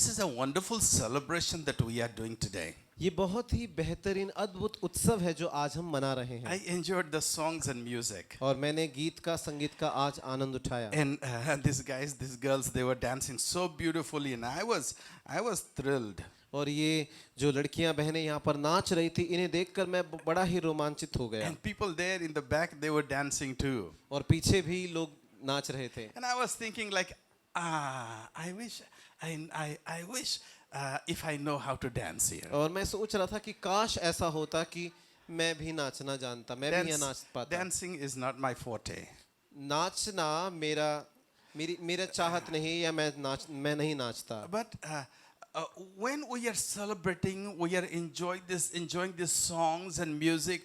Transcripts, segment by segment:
this is a wonderful celebration that we are doing today. ये बहुत ही बेहतरीन अद्भुत उत्सव है जो आज हम मना रहे हैं। I enjoyed the songs and music. और मैंने गीत का संगीत का आज आनंद उठाया। And these guys, these girls, they were dancing so beautifully, and I was thrilled. और ये जो लड़कियां बहनें यहाँ पर नाच रही थी, इन्हें देखकर मैं बड़ा ही रोमांचित हो गया। And people there in the back, they were dancing too. और पीछे भी लोग नाच रहे थे। And I was thinking like, I wish if I know how to dance here. और मैं सोच रहा था कि काश ऐसा होता कि मैं भी नाचना जानता, मैं भी यहाँ नाच पाता। Dancing is not my forte. नाचना मेरा चाहत नहीं, या मैं नहीं नाचता। But when we are celebrating, we are enjoying these songs and music.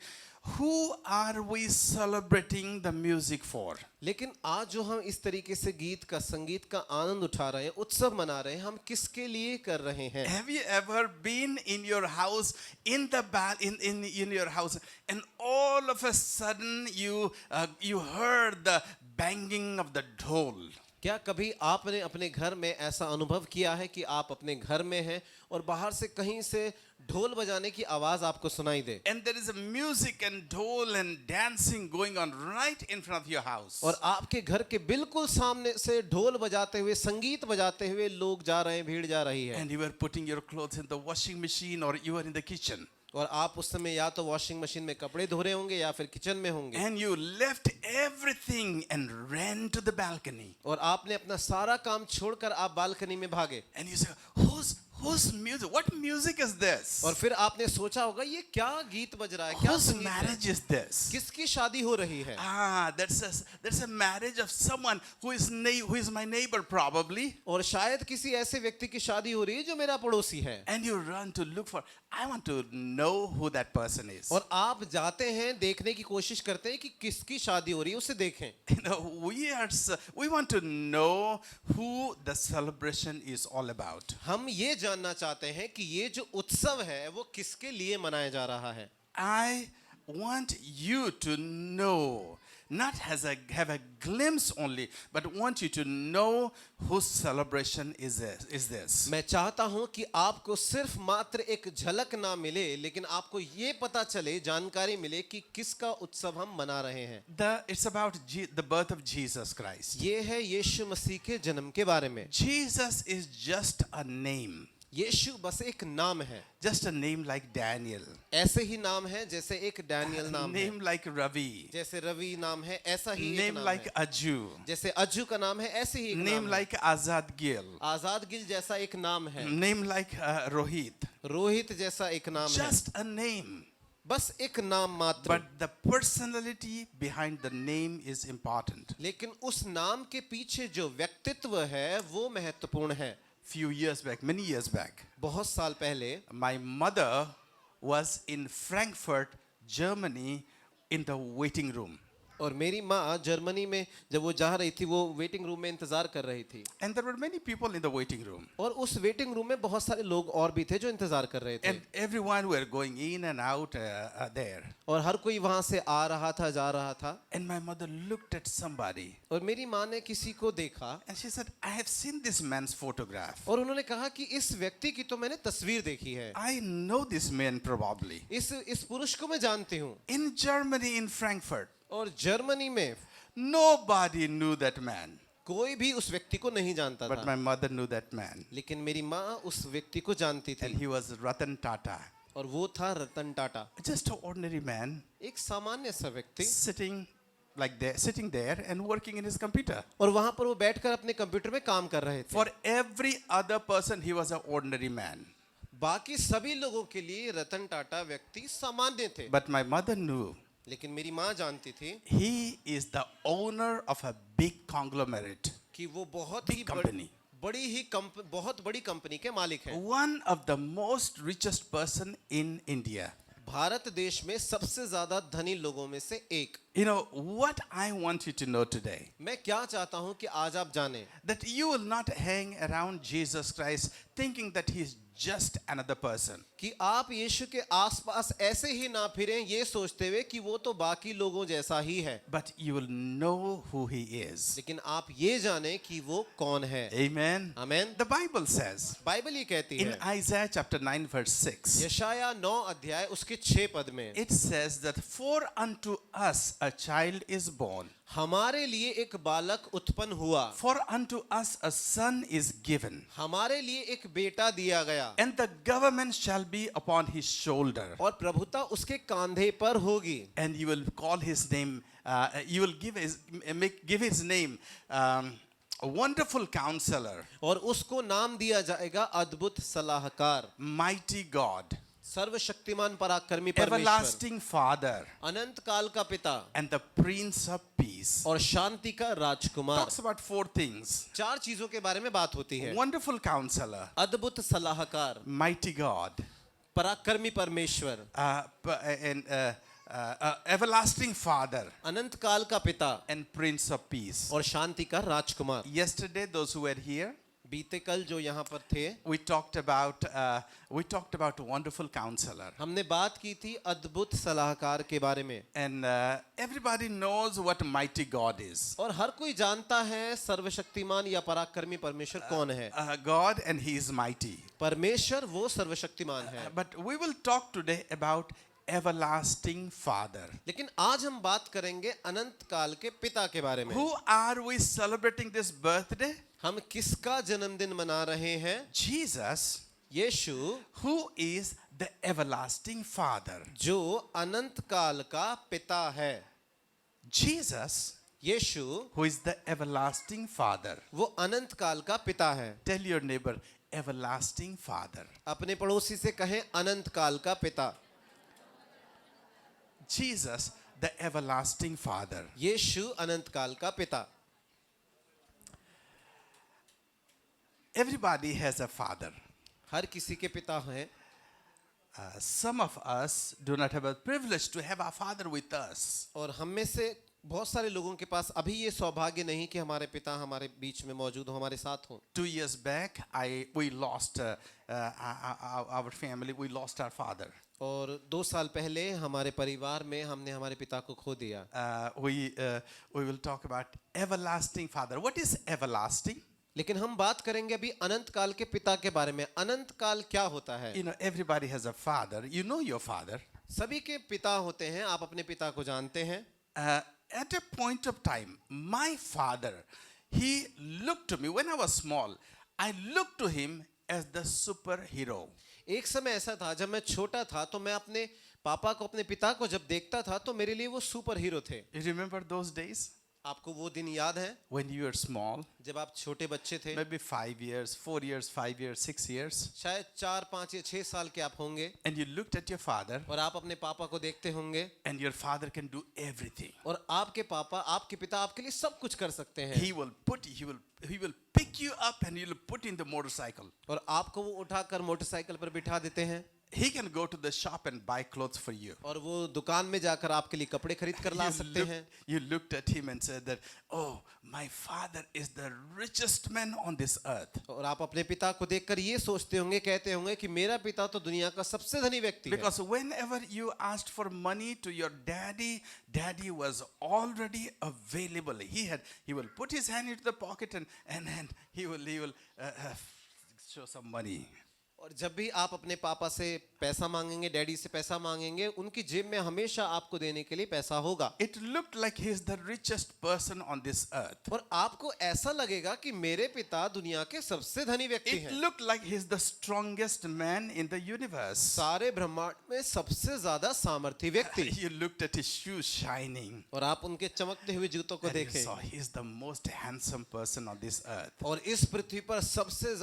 Who are we celebrating the music for? लेकिन आज जो हम इस तरीके से गीत का संगीत का आनंद उठा रहे हैं, उत्सव मना रहे हैं, हम किसके लिए कर रहे हैं? Have you ever been in your house, in your house, and all of a sudden you heard the banging of the dhol? क्या कभी आपने अपने घर में ऐसा अनुभव किया है कि आप अपने घर में हैं और बाहर से कहीं से ढोल बजाने की आवाज आपको सुनाई दे? And there is a music and dhol and dancing going on right in front of your house. और आपके घर के बिल्कुल सामने से ढोल बजाते हुए, संगीत बजाते हुए लोग जा रहे हैं, भीड़ जा रही है। And you were putting your clothes in the washing machine, or you were in the kitchen. और आप उस समय या तो वॉशिंग मशीन में कपड़े धो रहे होंगे या फिर किचन में होंगे। And you left everything and ran to the balcony. और आपने अपना सारा काम छोड़कर आप बालकनी में भागे। And you say, whose music? What music is this? और फिर आपने सोचा होगा ये क्या गीत बज रहा है, क्या Whose संगीत है? marriage is this? किसकी शादी हो रही है? That's a marriage of someone who is my neighbor probably. और शायद किसी ऐसे व्यक्ति की शादी हो रही है जो मेरा पड़ोसी है। And you run to look for. I want to know who that person is. और आप जाते हैं, देखने की कोशिश करते हैं कि किसकी शादी हो रही है, उसे देखें। You know, we want to know who the celebration is all about. हम ये जानना चाहते हैं कि ये जो उत्सव है वो किसके लिए मनाया जा रहा है। I want you to know, not have a glimpse only, but want you to know whose celebration is this. मैं चाहता हूं कि आपको सिर्फ मात्र एक झलक ना मिले, लेकिन आपको ये पता चले, जानकारी मिले कि किसका उत्सव हम मना रहे हैं। It's about the birth of Jesus Christ. ये है यीशु मसीह के जन्म के बारे में। Jesus is just a name. यीशु बस एक नाम है। Just a name like Daniel. ऐसे ही नाम है जैसे एक डैनियल नाम है। Name like Ravi. जैसे रवि नाम है, ऐसा ही एक Name नाम like है। Aju. जैसे अज्जू का नाम है, ऐसे ही एक Name नाम like Azad Gil. है। आजाद गिल जैसा एक नाम है। Name like Rohit. रोहित जैसा एक नाम है। Just a name. बस एक नाम मात्र। But the personality behind the name is important. लेकिन उस नाम के पीछे जो व्यक्तित्व है वो महत्वपूर्ण है। Many years back, बहुत साल पहले my mother was in Frankfurt, Germany, in the waiting room. और मेरी माँ जर्मनी में जब वो जा रही थी, वो वेटिंग रूम में इंतजार कर रही थी। And there were many people in the waiting room. और उस वेटिंग रूम में बहुत सारे लोग और भी थे जो इंतजार कर रहे थे। And everyone were going in and out there. और हर कोई वहां से आ रहा था, जा रहा था। And my mother looked at somebody. और मेरी माँ ने किसी को देखा। And she said, I have seen this man's photograph. और उन्होंने कहा कि इस व्यक्ति की तो मैंने तस्वीर देखी है। I know this man probably. इस पुरुष को मैं जानती हूँ। In Germany, in Frankfurt. और जर्मनी में Nobody knew that man. कोई भी उस व्यक्ति को नहीं जानता But था। my mother knew that man. लेकिन मेरी माँ उस व्यक्ति को जानती And थी। he was Ratan Tata. और वो था Ratan Tata. Just an ordinary man. एक सामान्य सा व्यक्ति sitting there and working in his computer. और वहां पर वो बैठकर अपने कंप्यूटर में काम कर रहे थे। For every other person, he was an ordinary man. बाकी सभी लोगों के लिए रतन टाटा व्यक्ति सामान्य थे। But my mother knew. लेकिन मेरी माँ जानती थी He is the owner of a big conglomerate. कि वो बहुत Big ही company. बहुत बड़ी कंपनी के मालिक हैं। One of the most richest person in India. Bharat देश में सबसे ज्यादा धनी लोगों में से एक। You know what I want you to know today? मैं क्या चाहता हूं कि आज आप जानें That you will not hang around Jesus Christ thinking that he is just another person. कि आप यीशु के आसपास ऐसे ही ना फिरें ये सोचते हुए कि वो तो बाकी लोगों जैसा ही है, But you will know who he is. लेकिन आप ये जाने कि वो कौन है. Amen. Amen. The Bible says Bible ये कहती in है Isaiah chapter 9 verse 6, यशाया 9 अध्याय उसके 6 पद में, it says that for unto us a child is born, हमारे लिए एक बालक उत्पन्न हुआ, for unto us a son is given, हमारे लिए एक बेटा दिया गया, and the government shall be upon his shoulder, और प्रभुता उसके कांधे पर होगी, and you will call his name, you will give his name, a wonderful counselor, और उसको नाम दिया जाएगा अद्भुत सलाहकार, mighty God, सर्वशक्तिमान पराक्रमी परमेश्वर, everlasting Father, अनंत काल का पिता and the Prince of Peace. और शांति का राजकुमार. Talks about 4 things: 4 चीजों के बारे में बात होती है. wonderful counselor, अद्भुत सलाहकार, mighty God, पराक्रमी परमेश्वर, and everlasting Father, अनंत काल का पिता and Prince of Peace. और शांति का राजकुमार. Yesterday, those who were here, बीते कल जो यहाँ पर थे, we talked about wonderful counselor, हमने बात की थी अद्भुत सलाहकार के बारे में. and everybody knows what mighty God is. और हर कोई जानता है सर्वशक्तिमान या पराक्रमी परमेश्वर कौन है. God, and He is mighty. परमेश्वर वो सर्वशक्तिमान है. But we will talk today about everlasting Father. लेकिन आज हम बात करेंगे अनंत काल के पिता के बारे में. Who are we celebrating this birthday? हम किसका जन्मदिन मना रहे हैं? Jesus, Yeshu, who is the everlasting Father. जो अनंत काल का पिता है. Jesus, Yeshu, who is the everlasting Father. वो अनंत काल का पिता है. Tell your neighbor, everlasting Father. अपने पड़ोसी से कहें अनंत काल का पिता. Jesus, the everlasting Father. यीशु अनंत काल का पिता. Everybody has a father. हर किसी के पिता हैं. Some of us do not have a privilege to have our father with us. और हम में से बहुत सारे लोगों के पास अभी ये सौभाग्य नहीं कि हमारे पिता हमारे बीच में मौजूद हो, हमारे साथ हो. 2 years back, we lost our family. We lost our father. और 2 साल पहले हमारे परिवार में हमने हमारे पिता को खो दिया. We will talk about everlasting Father. What is everlasting? लेकिन हम बात करेंगे अभी अनंत काल के पिता के बारे में. अनंत काल क्या होता है? You know, everybody has a father. You know your father. सभी के पिता होते हैं. आप अपने पिता को जानते हैं. At a point of time, my father, he looked to me when I was small. I looked to him as the superhero. एक समय ऐसा था जब मैं छोटा था तो मैं अपने पापा को, अपने पिता को जब देखता था तो मेरे लिए वो सुपर हीरो थे. You remember those days आपको वो दिन याद है when you were small? जब आप छोटे बच्चे थे? Maybe 5 years, 4 years, 5 years, 6 years. शायद 4, 5 या 6 साल के आप होंगे. And you looked at your father, और आप अपने पापा को देखते होंगे. and your father can do everything. और आपके पापा, आपके पिता आपके लिए सब कुछ कर सकते हैं. He will pick you up and he will put in the motorcycle. और आपको वो उठाकर मोटरसाइकिल पर बिठा देते हैं. He can go to the shop and buy clothes for you. और वो दुकान में जाकर आपके लिए कपड़े खरीद कर ला सकते हैं. You looked at him and said that, oh, my father is the richest man on this earth. और आप अपने पिता को देखकर ये सोचते होंगे, कहते होंगे कि मेरा पिता तो दुनिया का सबसे धनी व्यक्ति है. Because whenever you asked for money to your daddy, daddy was already available. He will put his hand into the pocket and he will show some money. और जब भी आप अपने पापा से पैसा मांगेंगे, डैडी से पैसा मांगेंगे, उनकी जेब में हमेशा आपको देने के लिए पैसा होगा. It looked like he is the richest person on this earth. और आपको ऐसा लगेगा कि मेरे पिता दुनिया के सबसे धनी व्यक्ति It हैं. looked like he is the strongest man in the universe. सारे ब्रह्मांड में सबसे ज्यादा सामर्थी व्यक्ति. You looked at his shoes shining. और आप उनके चमकते हुए जूतों को And you देखें. saw he is the most handsome person on this earth. और इस पृथ्वी पर सबसे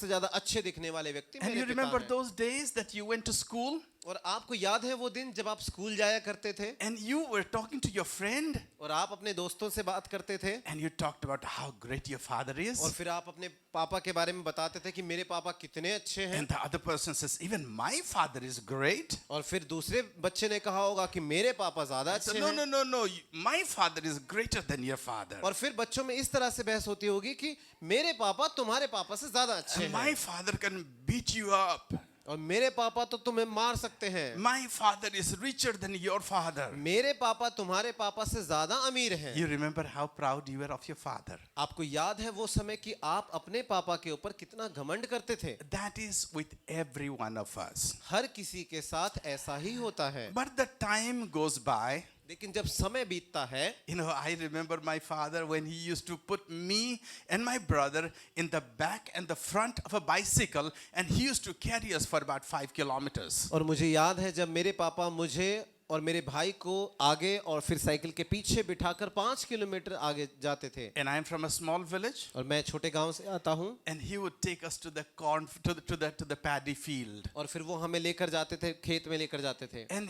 ज्यादा अच्छे दिखने वाले व्यक्ति And मेरे you पिता remember हैं. those days that you went to school? और आपको याद है वो दिन जब आप स्कूल जाया करते थे and you were talking to your friend और आप अपने दोस्तों से बात करते थे and you talked about how great your father और is, फिर आप अपने पापा के बारे में बताते थे कि मेरे पापा कितने अच्छे हैं and the other person says, even my father is great. और फिर दूसरे बच्चे ने कहा होगा कि मेरे पापा ज्यादा So, अच्छे no, हैं no, no, no. My father is greater than your father. और फिर बच्चों में इस तरह से बहस होती होगी कि मेरे पापा तुम्हारे पापा से ज्यादा अच्छे And हैं my father can beat you up. और मेरे पापा तो तुम्हें मार सकते हैं My father is richer than your father. मेरे पापा तुम्हारे पापा से ज्यादा अमीर हैं You remember how proud you were of your father. आपको याद है वो समय कि आप अपने पापा के ऊपर कितना घमंड करते थे That is with every one of us. हर किसी के साथ ऐसा ही होता है But the time goes by. लेकिन जब समय बीतता है You know, I remember my father when he used to put me and my brother in the back and the front of a bicycle, and he used to carry us for about 5 kilometers. और मुझे याद है जब मेरे पापा मुझे और मेरे भाई को आगे और फिर साइकिल के पीछे बिठाकर 5 किलोमीटर आगे जाते थे And I'm from a small village, और मैं छोटे गांव से आता हूँ and he would take us to the corn to the paddy field. और फिर वो हमें लेकर जाते थे खेत में लेकर जाते थे And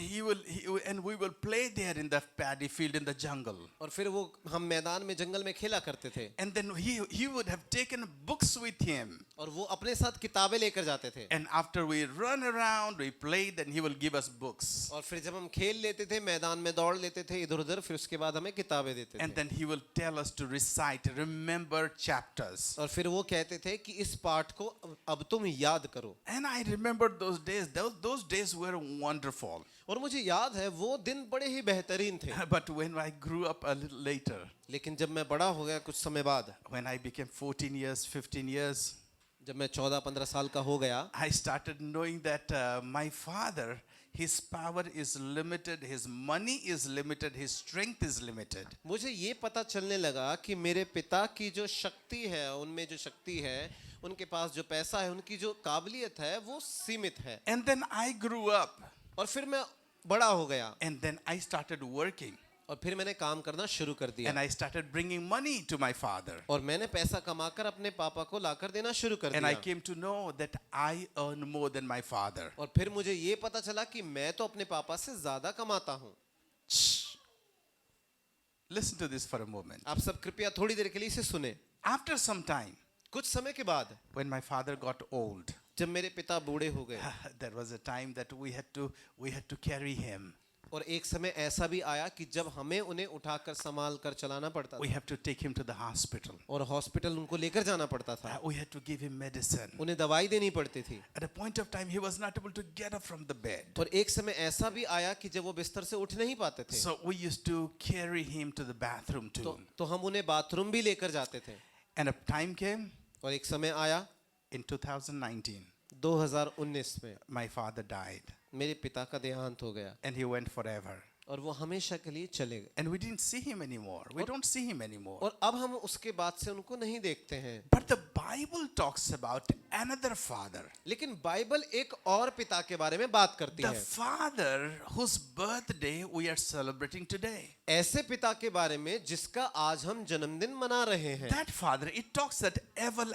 and we will play there in the paddy field in the jungle. और फिर वो हम मैदान में जंगल में खेला करते थे And then he would have taken books with him. और वो अपने साथ किताबें लेकर जाते थे And after we run around, we play, then he will give us books. और फिर जब हम खेल लेते थे मैदान में दौड़ लेते थे इधर उधर फिर उसके बाद हमें किताबें देते And थे then he will tell us to recite, remember chapters. और फिर वो कहते थे कि इस पाठ को अब तुम याद करो And I remember those days. Those days were wonderful. और मुझे याद है वो दिन बड़े ही बेहतरीन थे But when I grew up a little later, लेकिन जब मैं बड़ा हो गया कुछ समय बाद when I became 14 years, 15 years, जब मैं 14-15 साल का हो गया I started knowing that my father, his power is limited, his money is limited, his strength is limited. मुझे ये पता चलने लगा कि मेरे पिता की जो शक्ति है उनमें जो शक्ति है उनके पास जो पैसा है उनकी जो काबिलियत है वो सीमित है And then I grew up, और फिर मैं बड़ा हो गया and then I started working, और फिर मैंने काम करना शुरू कर दिया and I started bringing money to my father. और मैंने पैसा कमाकर अपने पापा को लाकर देना शुरू कर And I दिया came to know that I earn more than my father. और फिर मुझे ये पता चला कि मैं तो अपने पापा से ज्यादा कमाता हूँ Shh. Listen to this for a moment. आप सब कृपया थोड़ी देर के लिए इसे सुने After some time, कुछ समय के बाद when my father got old, जब मेरे पिता बूढ़े हो गए there was a time that we had to carry him. और एक समय ऐसा भी आया कि जब हमें उन्हें उठाकर संभाल कर चलाना पड़ता We था have to take him to the hospital. और हॉस्पिटल उनको लेकर जाना पड़ता था We had to give him medicine. उन्हें दवाई देनी पड़ती थी At a point of time, he was not able to get up from the bed. और एक समय ऐसा भी आया कि जब वो बिस्तर से उठ नहीं पाते थे So we used to carry him to the bathroom too. तो हम उन्हें बाथरूम भी लेकर जाते थे And a time came और एक समय आया in 2019, 2019 में my father died मेरे पिता का देहांत हो गया and he went forever. और वो हमेशा के लिए चले गए And we didn't see him anymore. We don't see him anymore. और अब हम उसके बाद से उनको नहीं देखते हैं But the Bible talks about another father. लेकिन बाइबल एक और पिता के बारे में बात करती The है father whose birthday we are celebrating today. ऐसे पिता के बारे में जिसका आज हम जन्मदिन मना रहे हैं That father, it talks that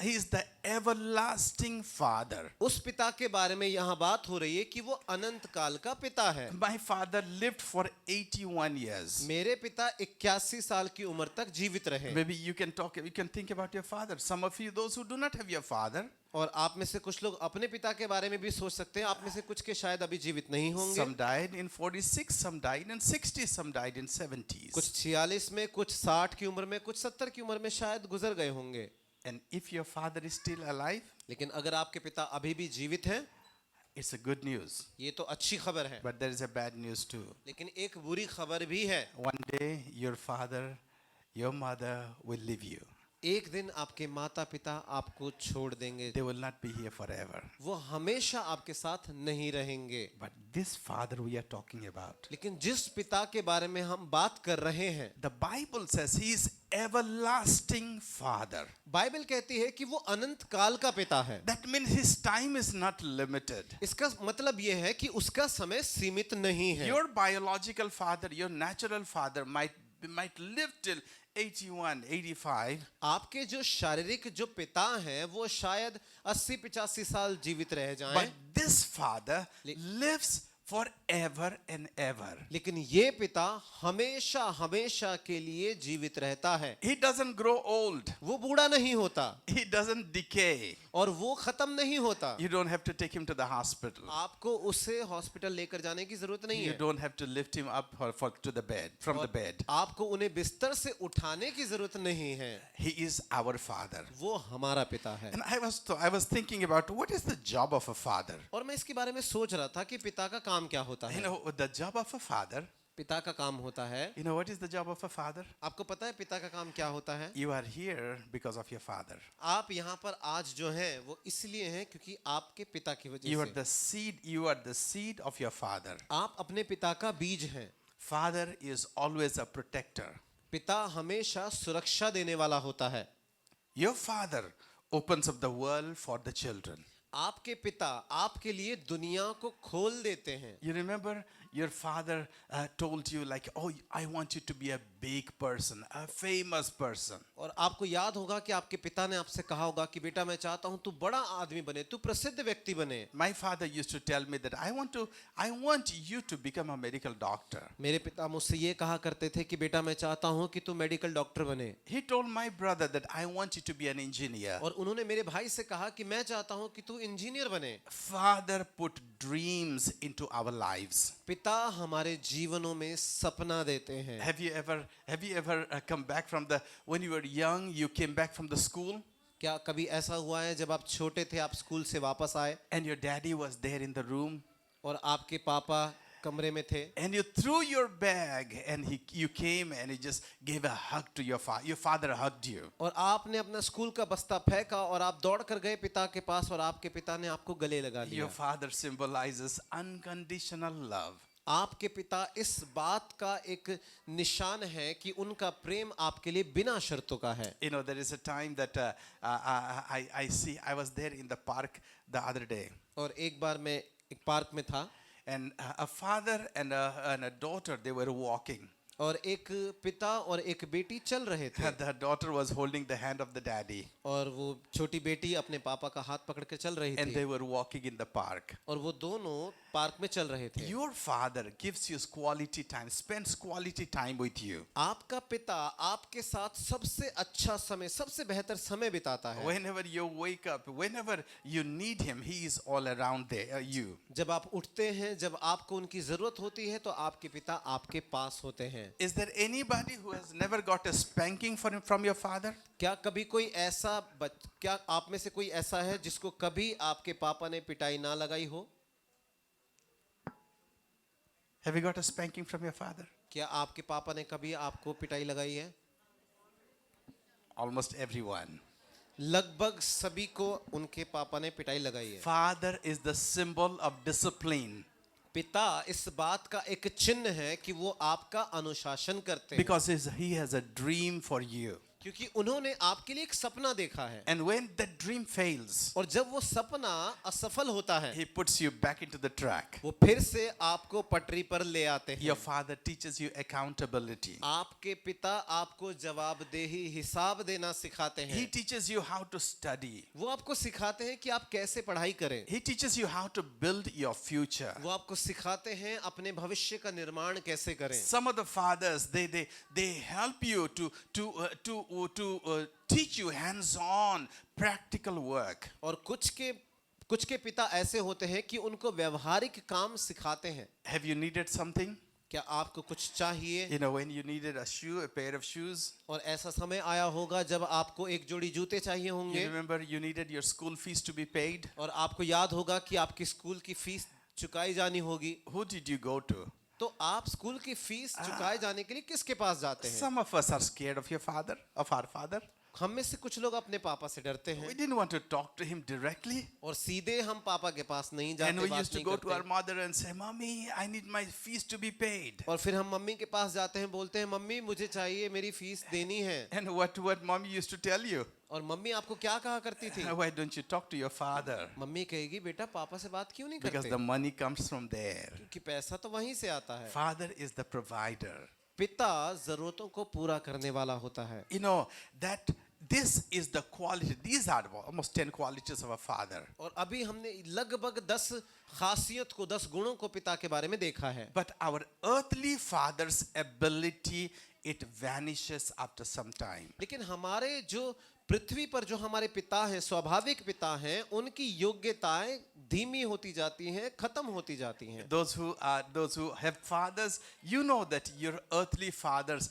he is the everlasting father. उस पिता के बारे में यहाँ बात हो रही है कि वो अनंत काल का पिता है My father lived for 81 years. मेरे पिता 81 साल की उम्र तक जीवित रहे Maybe you can think about your father. Some of you, those who do not have your father, और आप में से कुछ लोग अपने पिता के बारे में भी सोच सकते हैं आप में से कुछ के शायद अभी जीवित नहीं होंगे some died in 46, some died in 60, some died in 70s. कुछ 46 में कुछ 60 की उम्र में कुछ 70 की उम्र में शायद गुजर गए होंगे And if your father is still alive, लेकिन अगर आपके पिता अभी भी जीवित हैं it's a good news. ये तो अच्छी खबर है But there is a bad news too. लेकिन एक बुरी खबर भी है One day, your father, your mother will leave you. एक दिन आपके माता पिता आपको छोड़ देंगे They will not be here forever. वो हमेशा आपके साथ नहीं रहेंगे But this father we are talking about, लेकिन जिस पिता के बारे में हम बात कर रहे हैं the Bible says he is everlasting father. Bible कहती है कि वो अनंत काल का पिता है That means his time is not limited. इसका मतलब ये है कि उसका समय सीमित नहीं है Your biological father, your natural father might live till 81, 85. आपके जो शारीरिक जो पिता हैं वो शायद 80-85 साल जीवित रह जाएं But this father lives forever and ever. लेकिन ये पिता हमेशा हमेशा के लिए जीवित रहता है। He doesn't grow old. वो बूढ़ा नहीं होता He doesn't decay. और वो खत्म नहीं होता। You don't have to take him to the hospital. आपको उसे हॉस्पिटल लेकर जाने की जरूरत नहीं You है don't have to lift him up to the bed, from the bed. आपको उन्हें बिस्तर से उठाने की जरूरत नहीं है। He is our father. वो हमारा पिता है। And I was thinking about what is the job of a father. और मैं इसके बारे में सोच रहा था कि पिता का काम क्या होता You है। know, the job of a father, पिता का काम होता है, you know what is the job of a father? आपको पता है पिता का काम क्या होता है? You are here because of your father. आप यहाँ पर आज जो हैं वो इसलिए हैं क्योंकि आपके पिता की You are वजह से। the seed, you are the seed of your father. आप अपने पिता का बीज हैं। Father is always a protector. पिता हमेशा सुरक्षा देने वाला होता है। Your father opens up the world for the children. आपके पिता आपके लिए दुनिया को खोल देते हैं। You remember your father told you like, oh, I want you to be a big person, a famous person. और आपको याद होगा कि आपके पिता ने आपसे कहा होगा कि बेटा मैं चाहता हूं तू बड़ा आदमी बने, तू प्रसिद्ध व्यक्ति बने। My father used to tell me that I want you to become a medical doctor. मेरे पिता मुझसे ये कहा करते थे कि बेटा मैं चाहता हूं कि तू मेडिकल डॉक्टर बने। He told my brother that I want you to be an engineer. और उन्होंने मेरे भाई से कहा कि मैं चाहता हूं कि तू इंजीनियर बने। Father put dreams into our lives. पिता हमारे जीवनों में सपना देते हैं। Have you ever come back from when you were young, you came back from the school क्या कभी ऐसा हुआ है जब आप छोटे थे, आप स्कूल से वापस आए and your daddy was there in the room और आपके पापा कमरे में थे and you threw your bag and you came and he just gave a hug to your father. Your father hugged you. और आपने अपना स्कूल का बस्ता फेंका और आप दौड़ कर गए पिता के पास और आपके पिता ने आपको गले लगा लिया। Your father symbolizes unconditional love. आपके पिता इस बात का एक निशान है कि उनका प्रेम आपके लिए बिना शर्तों का है। You know, there is a time that I was there in the park the other day. और एक बार मैं एक पार्क में था And a father and a daughter, they were walking. और एक पिता और एक बेटी चल रहे थे The daughter was holding the hand of the daddy. और वो छोटी बेटी अपने पापा का हाथ पकड़ कर चल रही And थी they were walking in the park. और वो दोनों पार्क में चल रहे थे। Your father gives you quality time, spends quality time with you. आपका पिता आपके साथ सबसे अच्छा समय, सबसे बेहतर समय बिताता है। Whenever you wake up, whenever you need him, he is all around there, you. जब आप उठते हैं, जब आपको उनकी जरूरत होती है तो आपके पिता आपके पास होते हैं। Is there anybody who has never got a spanking from your father? क्या कभी कोई ऐसा क्या आप में से कोई ऐसा है जिसको कभी आपके पापा ने पिटाई ना लगाई हो? Have you got a spanking from your father? क्या आपके पापा ने कभी आपको पिटाई लगाई है? Almost everyone. लगभग सभी को उनके पापा ने पिटाई लगाई है। Father is the symbol of discipline. पिता इस बात का एक चिन्ह है कि वो आपका अनुशासन करते हैं Because he has a dream for you. क्योंकि उन्होंने आपके लिए एक सपना देखा है And when that dream fails, और जब वो सपना असफल होता है he puts you back into the track. वो फिर से आपको पटरी पर ले आते हैं। Your father teaches you accountability. आपके पिता आपको जवाबदेही हिसाब देना सिखाते He हैं। teaches you how to study. वो आपको सिखाते हैं कि आप कैसे पढ़ाई करें। He teaches you how to build your future. वो आपको सिखाते हैं अपने भविष्य का निर्माण कैसे करें। Some of the fathers, they help you to teach you hands-on practical work. और कुछ के पिता ऐसे होते हैं कि उनको व्यवहारिक काम सिखाते हैं। Have you needed something? क्या आपको कुछ चाहिए? You know, when you needed a shoe, a pair of shoes. और ऐसा समय आया होगा जब आपको एक जोड़ी जूते चाहिए You होंगे remember you needed your school fees to be paid. और आपको याद होगा कि आपकी स्कूल की फीस चुकाई जानी होगी। Who did you go to? तो आप स्कूल की फीस चुकाए जाने के लिए किसके पास जाते हैं? Some of us are scared of our father. हम में से कुछ लोग अपने पापा से डरते हैं We didn't want to talk to him directly. और सीधे हम पापा के पास नहीं And जाते, we बात used to नहीं go to our करते। mother and say, Mommy, I need my fees to be paid. और फिर हम मम्मी के पास जाते हैं, बोलते हैं मम्मी मुझे चाहिए, मेरी फीस देनी है। And what mommy used to tell you? और मम्मी आपको क्या कहा करती थी? Why don't you talk to your father? Mummy कहेगी बेटा पापा से बात क्यों नहीं Because करते? the money comes from there. क्योंकि पैसा तो वहीं से आता है। Father is the provider. पिता जरूरतों को पूरा करने वाला होता है। You know, that this is the quality. These are almost 10 qualities of a father. और अभी हमने लगभग 10 खासियत को 10 गुणों को पिता के बारे में देखा है। But our earthly father's ability, it vanishes after some time. लेकिन हमारे जो पृथ्वी पर जो हमारे पिता हैं, स्वाभाविक पिता हैं, उनकी योग्यताएं धीमी होती जाती हैं, खत्म होती जाती हैं। Those who have fathers, you know that your earthly fathers,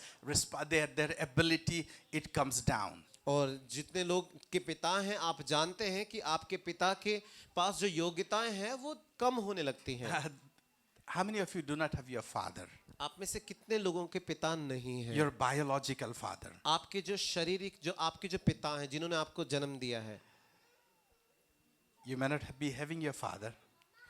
their ability, it comes down. और जितने लोग के पिता हैं, आप जानते हैं कि आपके पिता के पास जो योग्यताएं हैं वो कम होने लगती हैं। How many of you do not have your father? आप में से कितने लोगों के पिता नहीं हैं? Your biological father. आपके जो शारीरिक, जो आपके जो पिता हैं, जिन्होंने आपको जन्म दिया है। You may not be having your father,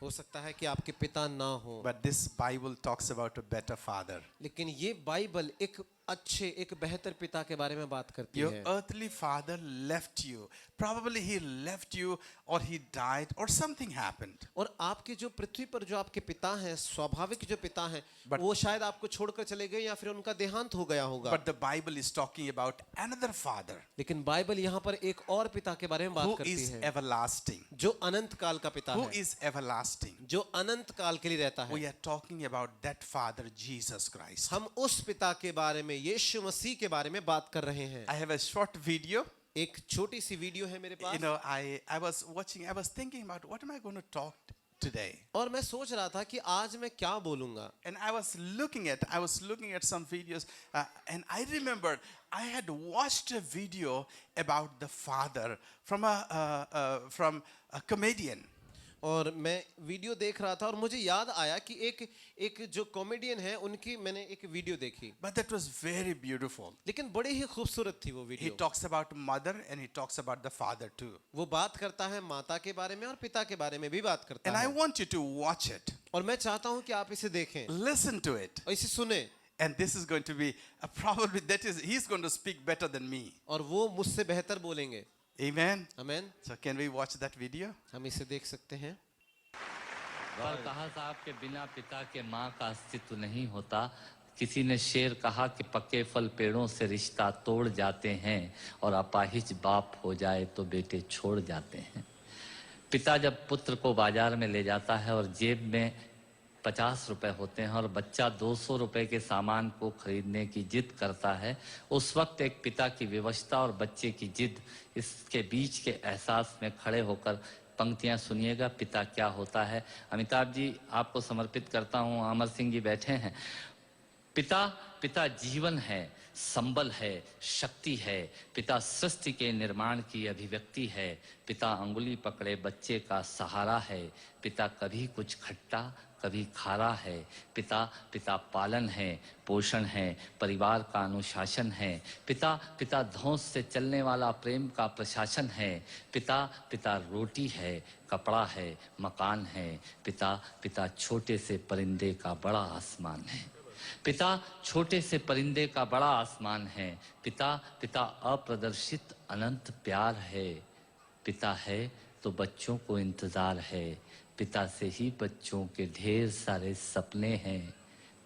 हो सकता है कि आपके पिता ना हो, but this Bible talks about a better father. लेकिन ये बाइबल एक अच्छे, एक बेहतर पिता के बारे में बात करती Your है। earthly father left you. Probably he left you, or he died, or something happened. और आपके जो पृथ्वी पर जो आपके पिता हैं, स्वाभाविक जो पिता हैं, But- वो शायद आपको छोड़कर चले गए या फिर उनका देहांत हो गया होगा। But the Bible is talking about another father लेकिन बाइबल यहाँ पर एक और पिता के बारे में बात who करती is है, everlasting. जो अनंत काल का पिता Who है, is everlasting? जो अनंत काल के लिए रहता है। We are talking about that father, Jesus Christ. हम उस पिता के बारे में, यीशु मसीह के बारे में बात कर रहे हैं। I have a short video. एक छोटी सी वीडियो है मेरे You pass, know, I was watching, I was thinking about what am I going to talk today? और मैं सोच रहा था कि आज मैं क्या बोलूंगा। And I was looking at some videos, and I remembered I had watched a video about the father from a comedian. और मैं वीडियो देख रहा था और मुझे याद आया कि एक जो कॉमेडियन है, उनकी मैंने एक वीडियो देखी, But that was very beautiful. लेकिन बड़ी ही खूबसूरत थी वो He video. talks about mother and he talks about the father too. वो बात करता है माता के बारे में और पिता के बारे में भी बात करता And I है। want you to watch it. और मैं चाहता हूँ कि आप इसे देखें Listen to it. और इसे सुने, And this is going to be probably he's going to speak better than me. और वो मुझसे बेहतर बोलेंगे। Amen. आमीन। So can we watch that video? हम इसे देख सकते हैं। और कहा साहब के बिना पिता के माँ का अस्तित्व नहीं होता। किसी ने शेर कहा कि पके फल पेड़ों से रिश्ता तोड़ जाते हैं और अपाहिज बाप हो जाए तो बेटे छोड़ जाते हैं। पिता जब पुत्र को बाजार में ले जाता है और जेब में 50 रुपए होते हैं और बच्चा 200 रुपए के सामान को खरीदने की जिद करता है, उस वक्त एक पिता की विवशता और बच्चे की जिद, इसके बीच के एहसास में खड़े होकर पंक्तियां सुनिएगा। पिता क्या होता है। अमिताभ जी आपको समर्पित करता हूं, अमर सिंह जी बैठे हैं। पिता जीवन है, संबल है, शक्ति है। पिता सृष्टि के निर्माण की अभिव्यक्ति है। पिता अंगुली पकड़े बच्चे का सहारा है। पिता कभी कुछ खट्टा कभी खारा है। पिता पालन है, पोषण है, परिवार का अनुशासन है। पिता धौंस से चलने वाला प्रेम का प्रशासन है। पिता रोटी है, कपड़ा है, मकान है। पिता छोटे से परिंदे का बड़ा आसमान है। पिता छोटे से परिंदे का बड़ा आसमान है। पिता अप्रदर्शित अनंत प्यार है। पिता है तो बच्चों को इंतजार है। पिता से ही बच्चों के ढेर सारे सपने हैं।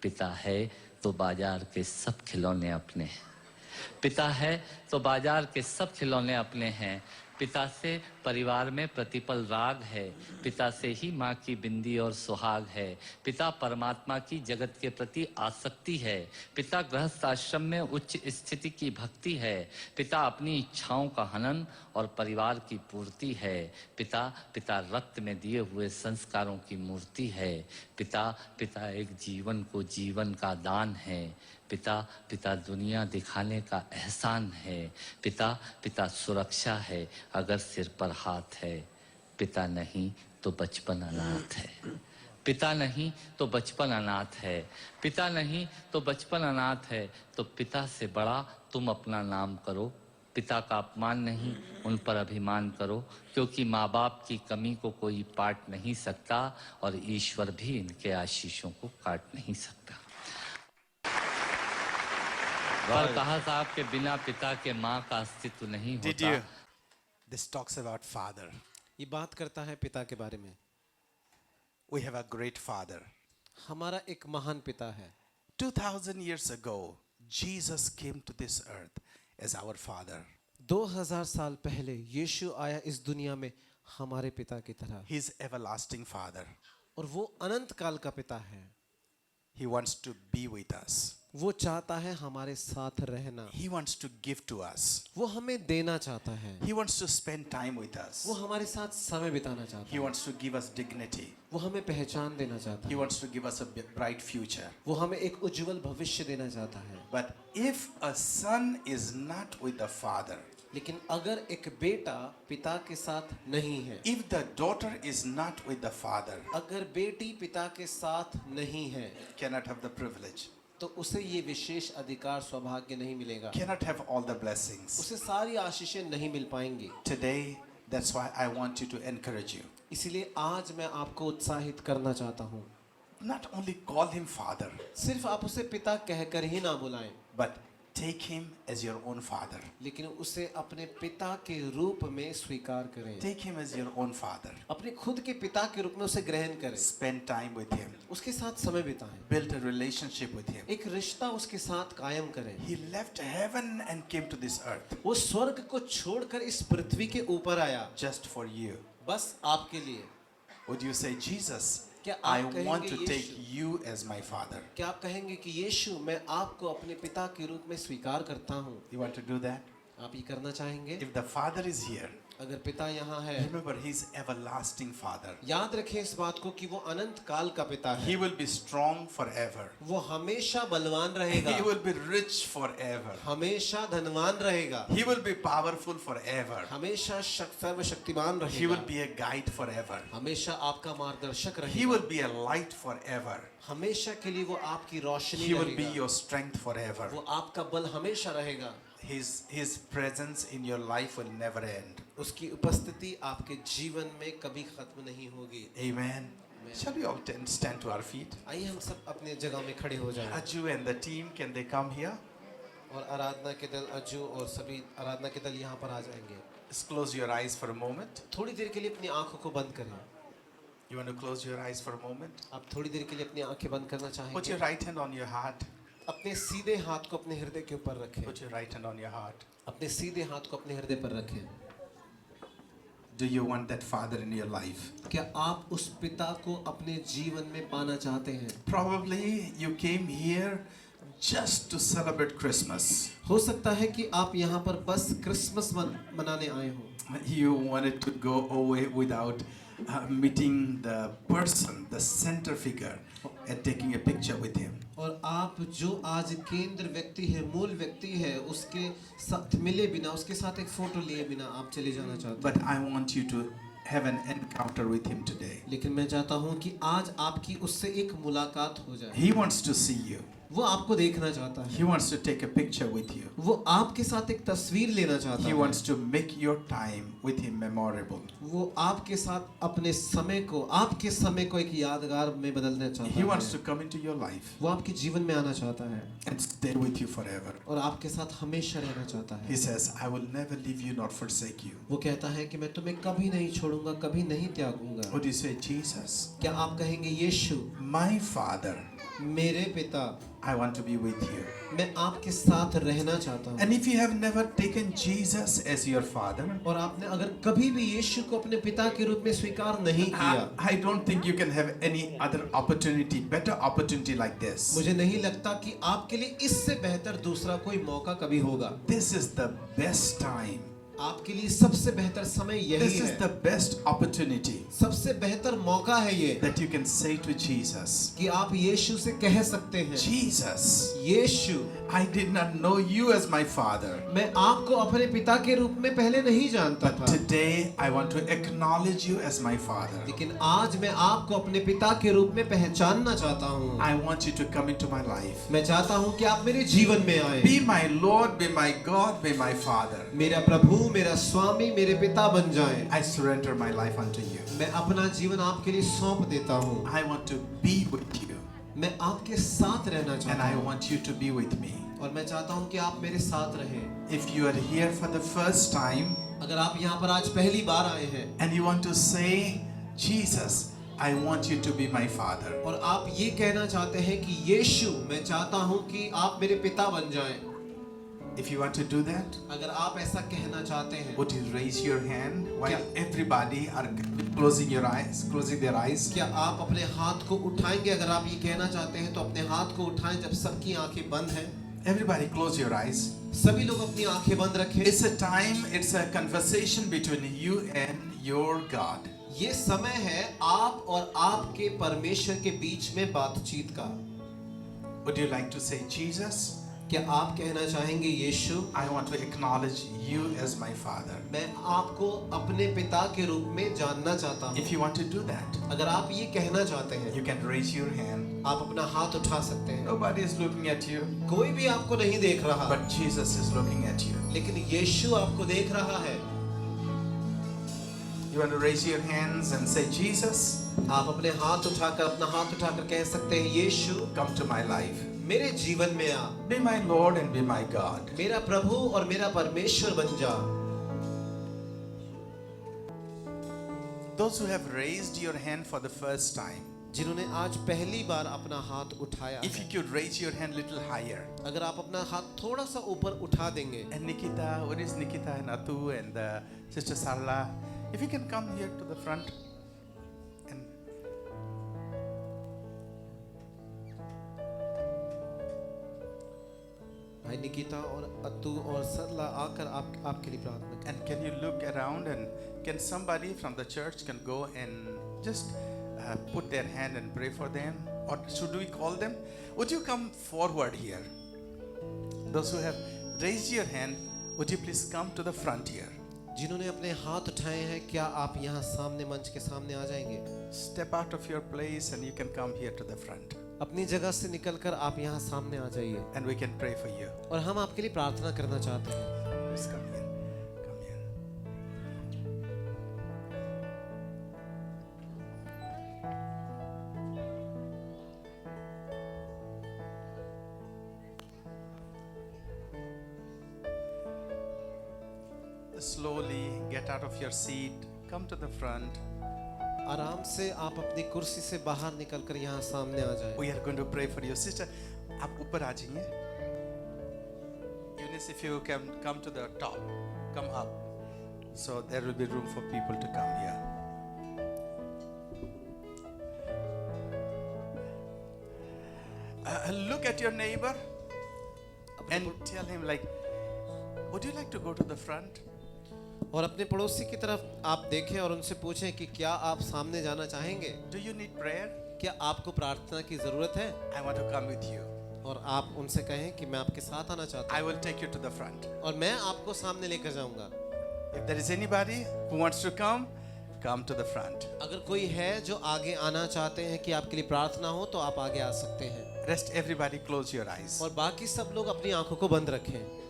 पिता है तो बाजार के सब खिलौने अपने हैं। पिता है तो बाजार के सब खिलौने अपने हैं। पिता से परिवार में प्रतिपल राग है। पिता से ही माँ की बिंदी और सुहाग है। पिता परमात्मा की जगत के प्रति आसक्ति है। पिता गृहस्थ आश्रम में उच्च स्थिति की भक्ति है। पिता अपनी इच्छाओं का हनन और परिवार की पूर्ति है। पिता रक्त में दिए हुए संस्कारों की मूर्ति है। पिता एक जीवन को जीवन का दान है। पिता दुनिया दिखाने का एहसान है। पिता सुरक्षा है अगर सिर पर हाथ है। पिता नहीं तो बचपन अनाथ है। पिता नहीं तो बचपन अनाथ है। पिता नहीं तो बचपन अनाथ है। तो पिता से बड़ा तुम अपना नाम करो। पिता का अपमान नहीं, उन पर अभिमान करो, क्योंकि माँ बाप की कमी को कोई पाट नहीं सकता और ईश्वर भी इनके आशीषों को काट नहीं सकता। पर कहा साहब के बिना पिता के माँ का अस्तित्व नहीं Did होता। you? This talks about father. ये बात करता है पिता के बारे में। We have a great father. हमारा एक महान पिता है। 2000 years ago, Jesus came to this earth as our father. 2000 साल पहले यीशु आया इस दुनिया में हमारे पिता की तरह, He's everlasting Father. और वो अनंत काल का पिता है। He wants to be with us. वो चाहता है हमारे साथ रहना, He wants to give to us. वो हमें देना चाहता है, He wants to spend time with us. वो हमारे साथ समय बिताना चाहता He है, wants to give us dignity. वो हमें पहचान देना चाहता He है, wants to give us a bright future. वो हमें एक उज्जवल भविष्य देना चाहता है। But if a son is not with the father, लेकिन अगर एक बेटा पिता के साथ नहीं है, if the daughter is not with the father, अगर बेटी पिता के साथ नहीं है, cannot have the privilege, तो उसे ये विशेष अधिकार सौभाग्य नहीं मिलेगा, cannot have all the blessings. उसे सारी आशीषें नहीं मिल पाएंगी। Today, that's why I want you to encourage you. इसीलिए आज मैं आपको उत्साहित करना चाहता हूँ, Not only call him father, सिर्फ आप उसे पिता कहकर ही ना बुलाएं, but take him as your own father. लेकिन उसे अपने पिता के रूप में स्वीकार करें, Take him as your own father. अपने खुद के पिता के रूप में उसे ग्रहण करें, Spend time with him. उसके साथ समय बिताएं, Build a relationship with him. एक रिश्ता उसके साथ कायम करें। He left heaven and came to this earth वो स्वर्ग को छोड़कर इस पृथ्वी के ऊपर आया, just for you. बस आपके लिए। Would you say, Jesus, क्या I आप want कहेंगे to take Yeshu? you as my father? क्या आप कहेंगे कि यीशु मैं आपको अपने पिता के रूप में स्वीकार करता हूँ? You want to do that? आप ये करना चाहेंगे? If the father is here, अगर पिता यहाँ है, remember he's everlasting father. याद रखें इस बात को कि वो अनंत काल का पिता है। He will be strong forever. वो हमेशा बलवान रहेगा, He will be rich forever. हमेशा धनवान रहेगा, He will be powerful forever. हमेशा सर्वशक्तिमान He will रहेगा, be a guide forever. हमेशा आपका मार्गदर्शक He रहेगा, will be a light forever. हमेशा के लिए वो आपकी रोशनी He will be रहेगा, your strength forever. वो आपका बल हमेशा रहेगा। His presence in your life will never end. उसकी उपस्थिति आपके जीवन में कभी खत्म नहीं होगी। Amen. Shall we all stand to our feet? आइए हम सब अपने जगह में खड़े हो जाएं, Aju and the team, can they come here? और आराधना के दल अज्जू और सभी आराधना के दल यहाँ पर आ जाएंगे। Just close your eyes for a moment. थोड़ी देर के लिए अपनी आंखों को बंद करें। You want to close your eyes for a moment? आप थोड़ी देर के लिए अपनी आंखें बंद करना Put चाहेंगे? your right hand on your heart. अपने सीधे हाथ को अपने हृदय के ऊपर रखें, Put your right hand on your heart. अपने सीधे हाथ को अपने हृदय पर रखें। Do you want that father in your life? क्या आप उस पिता को अपने जीवन में पाना चाहते हैं? Probably you came here just to celebrate Christmas. हो सकता है कि आप यहाँ पर बस क्रिसमस मनाने आए हो। You wanted to go away without meeting the person, the center figure, and taking a picture with him. और आप जो आज केंद्र व्यक्ति है, मूल व्यक्ति है, उसके साथ मिले बिना, उसके साथ एक फोटो लिए बिना आप चले जाना चाहते हैं। But I want you to have an encounter with him today. लेकिन मैं चाहता हूँ कि आज आपकी उससे एक मुलाकात हो जाए। He wants to see you. वो आपको देखना चाहता है, He wants to take a picture with you. वो आपके साथ एक तस्वीर लेना चाहता He है, wants to make your time with him memorable. वो आपके साथ अपने समय को, आपके समय को एक यादगार में बदलना चाहता He wants to है। come into your life वो आपके जीवन में आना चाहता है and stay with you forever. और आपके साथ hमेशा रहना चाहता He है। says, I will never leave you nor forsake you. वो कहता है कि मैं तुम्हें कभी नहीं छोड़ूंगा, कभी नहीं त्यागूंगा। Would you say, Jesus, क्या आप कहेंगे यीशु, my Father, मेरे पिता, I want to be with you. मैं आपके साथ रहना चाहता हूँ। And if you have never taken Jesus as your Father, और आपने अगर कभी भी यीशु को अपने पिता के रूप में स्वीकार नहीं किया, I don't think you can have any other opportunity, better opportunity like this. मुझे नहीं लगता कि आपके लिए इससे बेहतर दूसरा कोई मौका कभी होगा। This is the best time. आपके लिए सबसे बेहतर समय यही This is है, the best opportunity सबसे बेहतर मौका है ये that you can say to Jesus, कि आप यीशु से कह सकते हैं, Jesus, Yeshu, I did not know you as my Father, मैं आपको अपने पिता के रूप में पहले नहीं जानता but था, today I want to acknowledge you as my Father. लेकिन आज मैं आपको अपने पिता के रूप में पहचानना चाहता हूँ। I want you to come into my life. मैं चाहता हूँ कि आप मेरे जीवन में आए, Be my Lord, be my God, be my Father. मेरा प्रभु, मेरा स्वामी, मेरे पिता बन जाएं। I surrender my life unto you. मैं अपना जीवन आपके लिए सौंप देता हूँ। I want to be with you, मैं आपके साथ रहना and चाहता I हूँ want you to be with me. और मैं चाहता हूँ कि आप मेरे साथ रहें। If you are here for the first time अगर आप यहाँ पर आज पहली बार आए हैं and you want to say, Jesus, I want you to be my Father, और आप ये कहना चाहते हैं कि यीशु, मैं चाहता हूँ कि आप मेरे पिता बन जाएं, If you want to do that, अगर आप ऐसा कहना चाहते हैं, would you raise your hand while क्या- everybody are closing their eyes? क्या आप अपने हाथ को उठाएंगे? अगर आप ये कहना चाहते हैं तो अपने हाथ को उठाएं जब सबकी आंखें बंद हैं। Everybody close your eyes. सभी लोग अपनी आंखें बंद रखें। It's a time, it's a conversation between you and your God. ये समय है आप और आपके परमेश्वर के बीच में बातचीत का। Would you like to say, Jesus, क्या आप कहना चाहेंगे, यीशु, I want to acknowledge you as my Father? मैं आपको अपने पिता के रूप में जानना चाहता हूँ। If you want to do that, अगर आप ये कहना चाहते हैं, you can raise your hand. आप अपना हाथ उठा सकते हैं। Nobody is looking at you, कोई भी आपको नहीं देख रहा, but Jesus is looking at you. लेकिन यीशु आपको देख रहा है। You want to raise your hands and say, Jesus, आप अपने हाथ उठाकर कह सकते हैं, यीशु, come to my life. मेरे जीवन में आ, Be my Lord and be my God. मेरा प्रभु और मेरा परमेश्वर बन जा। Those who have raised your hand for the first time, जिन्होंने आज पहली बार अपना हाथ उठाया if you है, could raise your hand little higher. अगर आप अपना हाथ थोड़ा सा ऊपर उठा देंगे, And Nikita, where is Nikita and Atu and Sister Sarla? If you can come here to the front. And भाई निकिता और अतु और सरला आकर आपके लिए प्रार्थना करें। and can you look around and can somebody from the church can go and just put their hand and pray for them? Or should we call them? Would you come forward here? Those who have raised your hand, would you please come to the front here? जिन्होंने अपने हाथ उठाए हैं, क्या आप यहाँ सामने मंच के सामने आ जाएंगे? Step out of your place and you can come here to the front. अपनी जगह से निकलकर आप यहाँ सामने आ जाइए And we can pray for you. और हम आपके लिए प्रार्थना करना चाहते हैं। Please come here. Come here. Slowly get out of your seat. Come to the front. आराम से आप अपनी कुर्सी से बाहर निकलकर यहाँ सामने आ जाएं। We are going to pray for you. Sister, आप ऊपर आ जाइए. Eunice, if you can come to the top, come up. So there will be room for people to come here. Look at your neighbor and tell him like, would you like to go to the front? और अपने पड़ोसी की तरफ आप देखें और उनसे पूछें कि क्या आप सामने जाना चाहेंगे? Do you need prayer? क्या आपको प्रार्थना की जरूरत है? I want to come with you. और आप उनसे कहें कि मैं आपके साथ आना चाहता I will take you to the front. हूँ और मैं आपको सामने लेकर जाऊंगा। If there is anybody who wants to come to the front. अगर कोई है जो आगे आना चाहते हैं कि आपके लिए प्रार्थना हो तो आप आगे आ सकते हैं। Rest everybody close your eyes. और बाकी सब लोग अपनी आंखों को बंद रखें।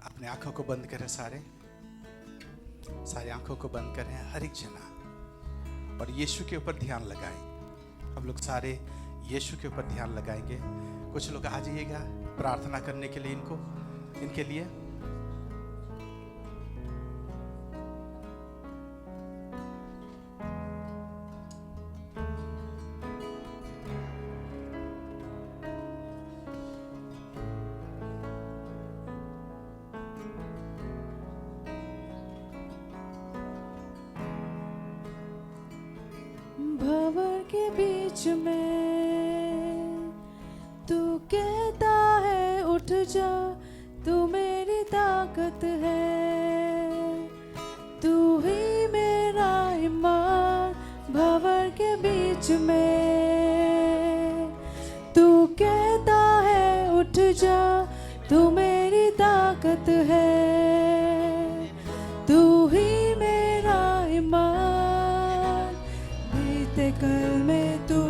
अपने आंखों को बंद करें सारे आंखों को बंद करें हर एक जना और यीशु के ऊपर ध्यान लगाएं। हम लोग सारे यीशु के ऊपर ध्यान लगाएंगे। कुछ लोग आ जाइएगा प्रार्थना करने के लिए इनके लिए। भंवर के बीच में तू कहता है उठ जा, तू मेरी ताकत है, तू ही मेरा ईमान। भंवर के बीच में तू कहता है उठ जा, तू मेरी ताकत है, तू ही मेरा ईमान। बीते कल में तू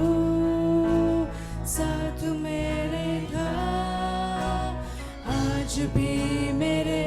साथ मेरे था, आज भी मेरे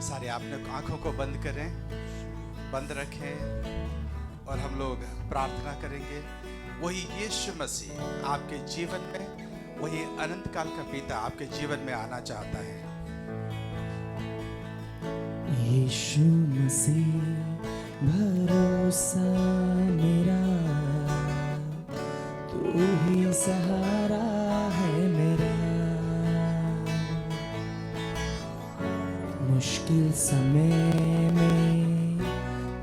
सारे आपने आंखों को बंद करें, बंद रखें और हम लोग प्रार्थना करेंगे। वही यीशु मसीह आपके जीवन में, वही अनंत काल का पिता आपके जीवन में आना चाहता है। यीशु मसीह भरोसा मेरा, तू ही सहारा है मेरा। मुश्किल समय में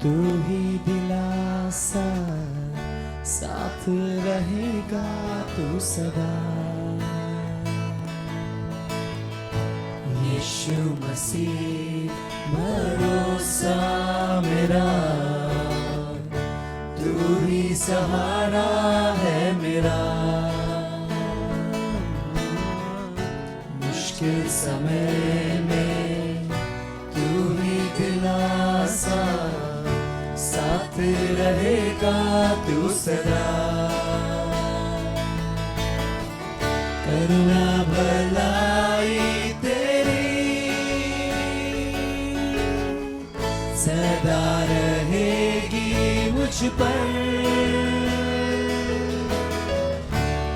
तू ही दिलासा, साथ रहेगा तू सदा। यीशु मसीह भरोसा मेरा, तू ही सहारा है मेरा। मुश्किल समय में तू ही दिलासा, साथ रहेगा तू सदा। करुणा भलाई सदा रहेगी मुझ पर,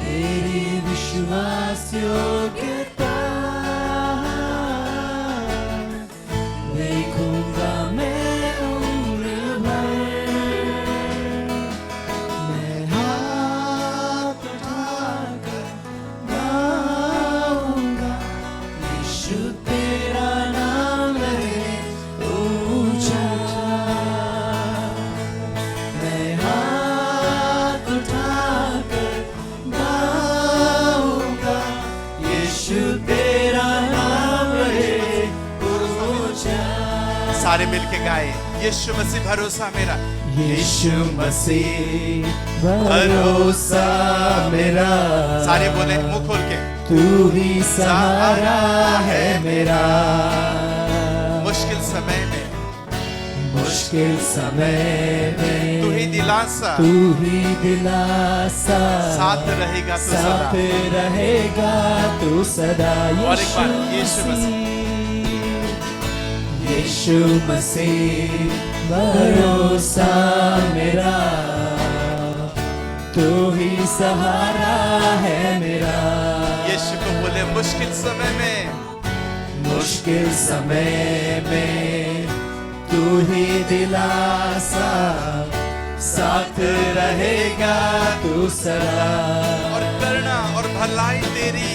तेरी विश्वास योग्यता देखूंगा मैं उम्र भर। मैं हाथ उठाकर गाऊंगा, यीशु तेरा नाम है ऊंचा। मैं हाथ उठाकर गाऊंगा, यीशु तेरा नाम है ऊंचा। सारे मिलके गाए, यीशु मसीह भरोसा मेरा। यीशु मसीह भरोसा मेरा, सारे बोले मुंह खोल के, तू ही सहारा है मेरा। मुश्किल समय में, मुश्किल समय में तू ही दिलासा, तू ही दिलासा, साथ रहेगा तू साथ सदा। रहेगा तू सदा। और एक बार, यीशु मसीह। यीशु मसीह भरोसा मेरा, तू ही सहारा है मेरा। यीशु को बोले मुश्किल समय में, मुश्किल समय में तू ही दिलासा, साथ रहेगा तू सदा। और करुणा और भलाई तेरी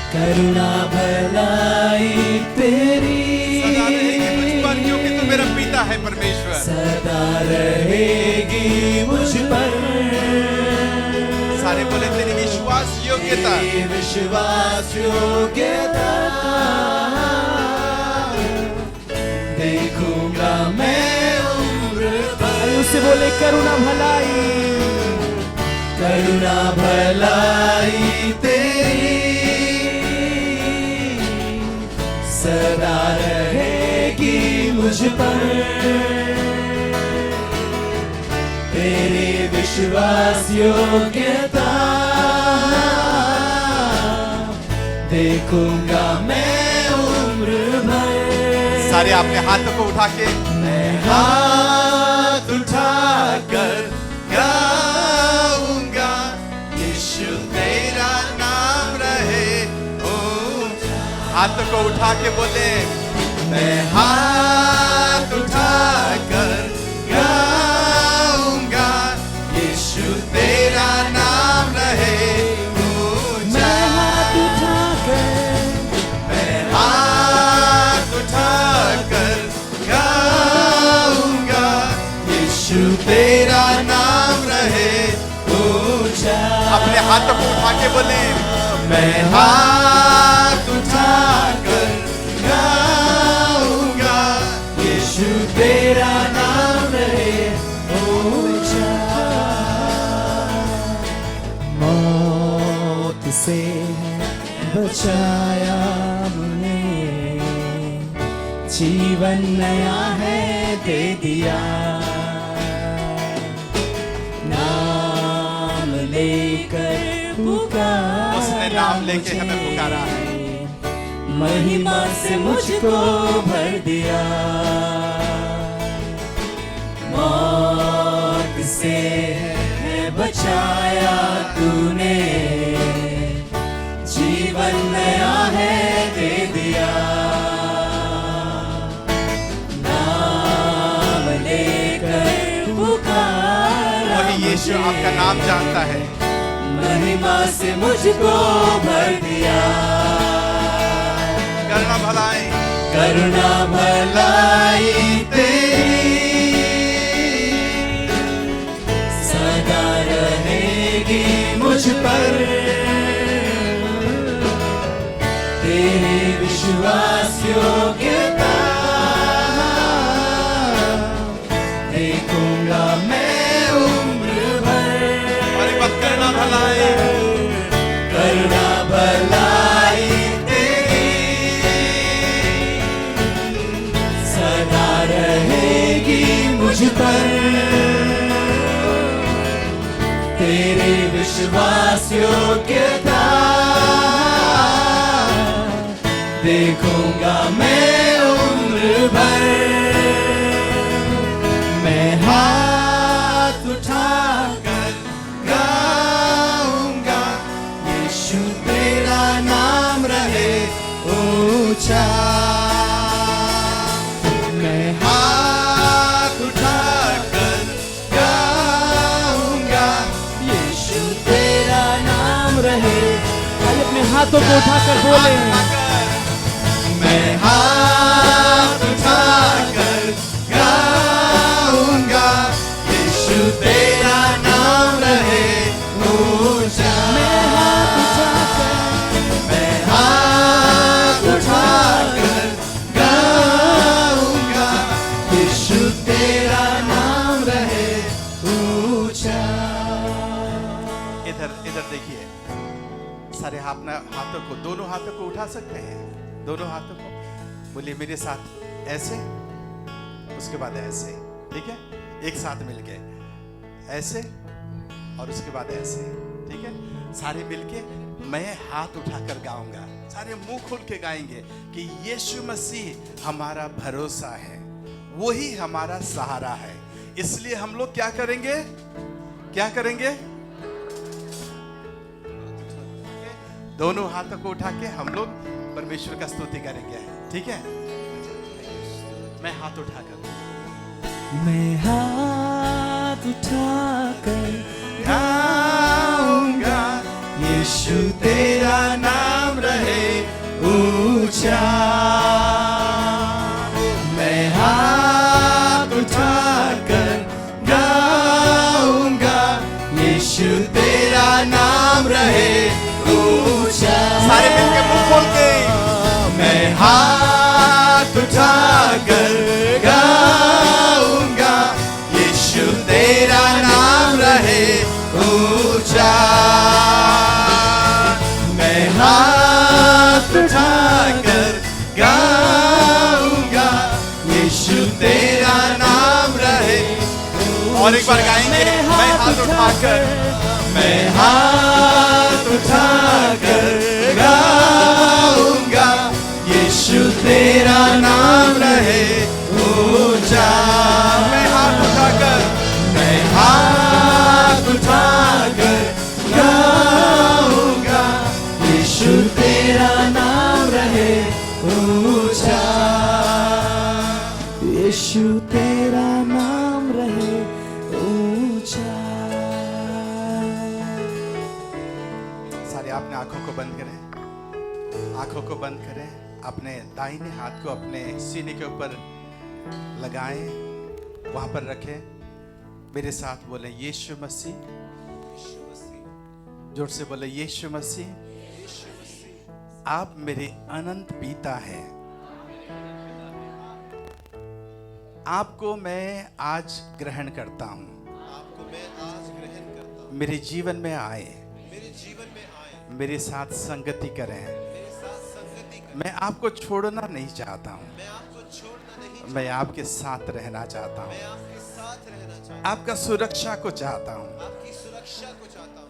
करुणा भलाई तेरी सदा रहेगी मुझ पर, क्योंकि तू मेरा पिता है परमेश्वर। सदा रहेगी मुझ पर। सारे बोले तेरी विश्वास योग्यता, तेरी विश्वास योग्यता देखूंगा मैं उम्र भर। उससे बोले करुणा भलाई, करुणा भलाई तेरी सदा रहेगी मुझ पर। तेरी विश्वास योग्यता देखूंगा मैं उम्र भर। सारे अपने हाथों को उठा के, मैं हाथ उठाकर गाऊंगा, यीशु तेरा नाम रहे ऊंचा। हाथों को उठा के बोले, मैं हाथ उठाकर गाऊंगा, यीशु तेरा नाम रहे ऊंचा। मैं हाथ उठाकर गाऊंगा, यीशु तेरा नाम रहे ऊंचा। अपने हाथों को उठा के बोले, मैं हाथ उठाकर गाऊंगा, यीशु तेरा नाम रहे ऊंचा। मौत से बचाया मुझे, जीवन नया है दे दिया। नाम लेकर पुकार, उसने नाम लेके हमें पुकारा है। महिमा से मुझको भर दिया, मौत से है बचाया तूने, जीवन नया है दे दिया, नाम लेकर पुकारा वही यीशु आपका नाम जानता है। महिमा से मुझको भर दिया, करुणा भलाई, करुणा भलाई तेरी सदा रहेगी मुझ पर, तेरी विश्वास योग्यता देखूंगा मैं उम्र भर। और एक बात, करुणा भलाई, करुणा भलाई सदा रहेगी मुझ पर, तेरे विश्वास योग्यता देखूंगा मैं उम्र भर। मैं हाथ उठाकर गाऊंगा, यीशु तेरा नाम रहे ऊंचा। मैं हाथ उठाकर गाऊंगा, यीशु तेरा नाम रहे। आइए अपने हाथों को उठाकर बोले, मैं हाथ उठाकर गाऊंगा, यीशु तेरा नाम रहे ऊंचा। मैं हाथ उठाकर गाऊंगा, यीशु तेरा नाम रहे ऊंचा। इधर देखिए, सारे हाथों को, दोनों हाथों को उठा सकते हैं, दोनों हाथों को बोलिए मेरे साथ ऐसे, उसके बाद ऐसे, ठीक है, एक साथ मिलके ऐसे और उसके बाद ऐसे, ठीक है, सारे मिलके मैं हाथ उठाकर गाऊंगा, सारे मुंह खोल के गाएंगे कि यीशु मसीह हमारा भरोसा है, वही हमारा सहारा है। इसलिए हम लोग क्या करेंगे, क्या करेंगे, दोनों हाथों को उठा के हम लोग परमेश्वर का स्तुति करेंगे, ठीक है। मैं हाथ उठाकर, मैं हाथ उठाकर गाऊंगा, यीशु तेरा नाम रहे ऊंचा। मैं हाथ उठाकर गाऊंगा, यीशु तेरा नाम रहे ऊंचा। सारे मिलके मुंह खोल के, मैं हाथ उठाकर गाऊंगा, यीशु तेरा नाम रहे ऊंचा। मैं हाथ उठाकर गाऊंगा, यीशु तेरा नाम रहे। और एक बार गाएंगे, मैं हाथ उठाकर, मैं हाथ उठाकर गाऊंगा, यीशु तेरा नाम रहे ऊंचा। मैं हाथ उठाकर, मैं हाथ उठाकर गाऊंगा, यीशु तेरा नाम रहे ऊंचा। यीशु तेरा नाम रहे ऊंचा। सारे आपने आंखों को बंद करें, आंखों को बंद करें, अपने दाहिने हाथ को अपने सीने के ऊपर लगाएं, वहां पर रखें। मेरे साथ बोले यीशु मसीह, जोर से बोले यीशु मसीह, आप मेरे अनंत पिता हैं, आपको मैं आज ग्रहण करता हूं, आपको मैं आज ग्रहण करता हूँ, मेरे जीवन में आए, मेरे जीवन में आए, मेरे साथ संगति करें। मेरे साथ संगति करें। मैं आपको छोड़ना नहीं चाहता हूं, मैं आपको छोड़ना नहीं, मैं आपके साथ रहना चाहता मैं हूं, आपके साथ रहना चाहता आपका सुरक्षा को चाहता हूं, हूँ, आपकी सुरक्षा को चाहता हूँ,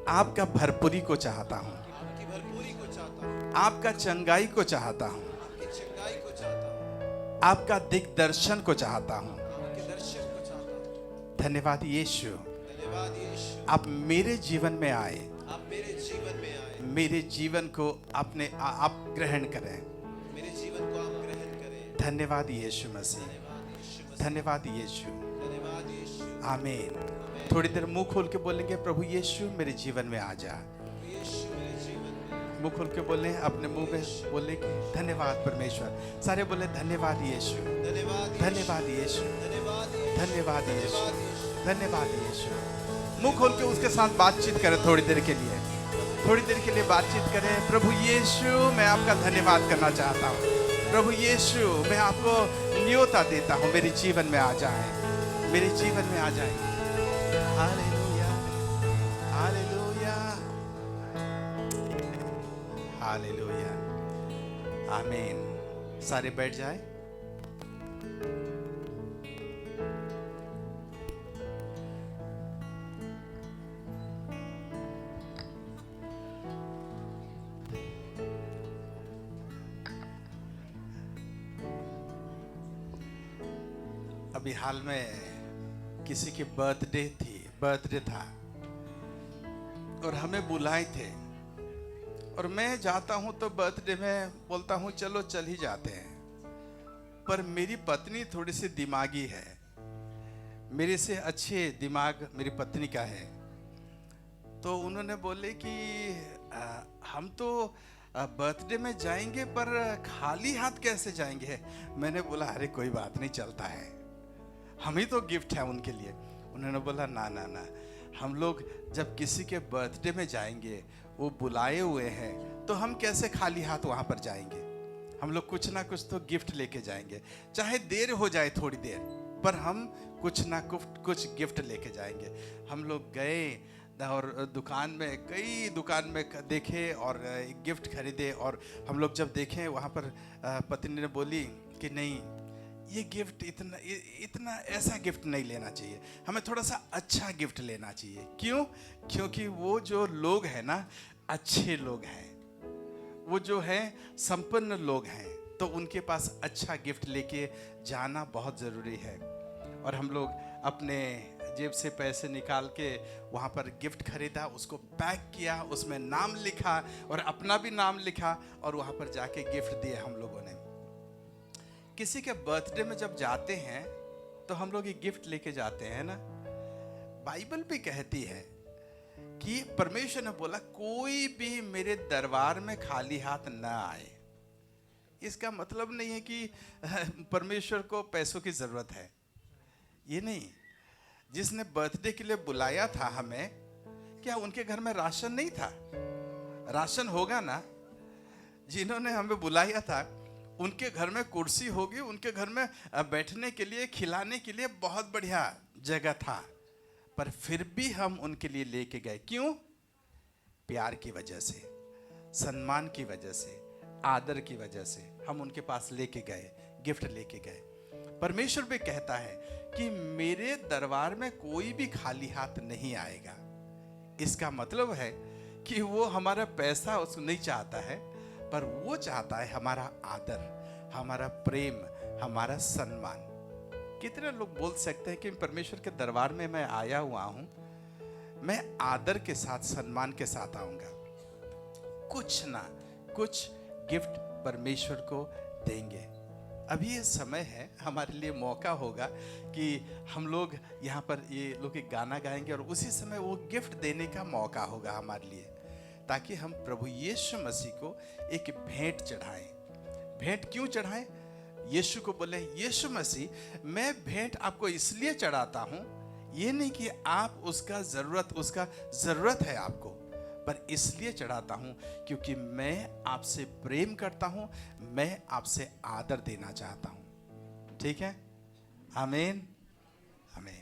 आपका भरपूरी को चाहता हूं। आपकी भरपूरी को चाहता हूँ। आपका चंगाई को चाहता हूँ, आपकी चंगाई को चाहता हूँ, आपका दिग्दर्शन को चाहता हूँ। आपके दर्शन को चाहता हूँ। धन्यवाद यीशु, धन्यवाद यीशु, आप मेरे जीवन में आए, आप मेरे जीवन में आए, मेरे जीवन को अपने आप ग्रहण करें। मेरे जीवन को आप ग्रहण करें। धन्यवाद यीशु मसीह, धन्यवाद यीशु मसीह, धन्यवाद यीशु, धन्यवाद यीशु। आमीन। थोड़ी देर मुंह खोल के बोलेंगे, प्रभु यीशु मेरे जीवन में आ जा। यीशु मेरे जीवन में, मुंह खोल के बोले, अपने मुंह में बोले कि धन्यवाद परमेश्वर। सारे बोले धन्यवाद यीशु, धन्यवाद धन्यवाद यीशु, धन्यवाद धन्यवाद यीशु, धन्यवाद यीशु। मुंह खोल के उसके साथ बातचीत करें थोड़ी देर के लिए, थोड़ी देर के लिए बातचीत करें। प्रभु यीशु मैं आपका धन्यवाद करना चाहता हूँ। प्रभु यीशु मैं आपको न्योता देता हूँ, मेरे जीवन में आ जाए, मेरे जीवन में आ जाए। हालेलुया, हालेलुया, हालेलुया, आमीन। सारे बैठ जाए। अभी हाल में किसी की बर्थडे था और हमें बुलाए थे, और मैं जाता हूं तो बर्थडे में बोलता हूं चलो चल ही जाते हैं। पर मेरी पत्नी थोड़ी सी दिमागी है, मेरे से अच्छे दिमाग मेरी पत्नी का है। तो उन्होंने बोले कि हम तो बर्थडे में जाएंगे पर खाली हाथ कैसे जाएंगे। मैंने बोला अरे कोई बात नहीं, चलता है, हम ही तो गिफ्ट है उनके लिए। उन्होंने बोला ना ना ना, हम लोग जब किसी के बर्थडे में जाएंगे, वो बुलाए हुए हैं, तो हम कैसे खाली हाथ वहाँ पर जाएंगे। हम लोग कुछ ना कुछ तो गिफ्ट लेके जाएंगे, चाहे देर हो जाए थोड़ी देर, पर हम कुछ ना कुछ गिफ्ट लेके जाएंगे। हम लोग गए और कई दुकान में देखे और गिफ्ट खरीदे। और हम लोग जब देखें वहाँ पर पत्नी ने बोली कि नहीं, ये गिफ्ट इतना ऐसा गिफ्ट नहीं लेना चाहिए, हमें थोड़ा सा अच्छा गिफ्ट लेना चाहिए। क्यों? क्योंकि वो जो लोग हैं ना, अच्छे लोग हैं, वो जो है संपन्न लोग हैं, तो उनके पास अच्छा गिफ्ट लेके जाना बहुत ज़रूरी है। और हम लोग अपने जेब से पैसे निकाल के वहाँ पर गिफ्ट खरीदा, उसको पैक किया, उसमें नाम लिखा और अपना भी नाम लिखा, और वहाँ पर जाके गिफ्ट दिए हम लोगों ने। किसी के बर्थडे में जब जाते हैं तो हम लोग ये गिफ्ट लेके जाते हैं ना। बाइबल भी कहती है कि परमेश्वर ने बोला कोई भी मेरे दरबार में खाली हाथ ना आए। इसका मतलब नहीं है कि परमेश्वर को पैसों की जरूरत है, ये नहीं। जिसने बर्थडे के लिए बुलाया था हमें, क्या उनके घर में राशन नहीं था? राशन होगा ना। जिन्होंने हमें बुलाया था उनके घर में कुर्सी होगी, उनके घर में बैठने के लिए, खिलाने के लिए बहुत बढ़िया जगह था, पर फिर भी हम उनके लिए लेके गए। क्यों? प्यार की वजह से, सम्मान की वजह से, आदर की वजह से हम उनके पास लेके गए, गिफ्ट लेके गए। परमेश्वर भी कहता है कि मेरे दरबार में कोई भी खाली हाथ नहीं आएगा। इसका मतलब है कि वो हमारा पैसा उसको नहीं चाहता है, पर वो चाहता है हमारा आदर, हमारा प्रेम, हमारा सम्मान। कितने लोग बोल सकते हैं कि परमेश्वर के दरबार में मैं आया हुआ हूं, मैं आदर के साथ, सम्मान के साथ आऊंगा, कुछ ना कुछ गिफ्ट परमेश्वर को देंगे। अभी ये समय है, हमारे लिए मौका होगा कि हम लोग यहाँ पर ये लोग एक गाना गाएंगे और उसी समय वो गिफ्ट देने का मौका होगा हमारे लिए, ताकि हम प्रभु यीशु मसीह को एक भेंट चढ़ाएं। भेंट क्यों चढ़ाएं? यीशु को बोले, यीशु मसीह मैं भेंट आपको इसलिए चढ़ाता हूँ, ये नहीं कि आप उसका ज़रूरत है आपको, पर इसलिए चढ़ाता हूँ क्योंकि मैं आपसे प्रेम करता हूँ, मैं आपसे आदर देना चाहता हूँ। ठीक है? आमीन, आमीन।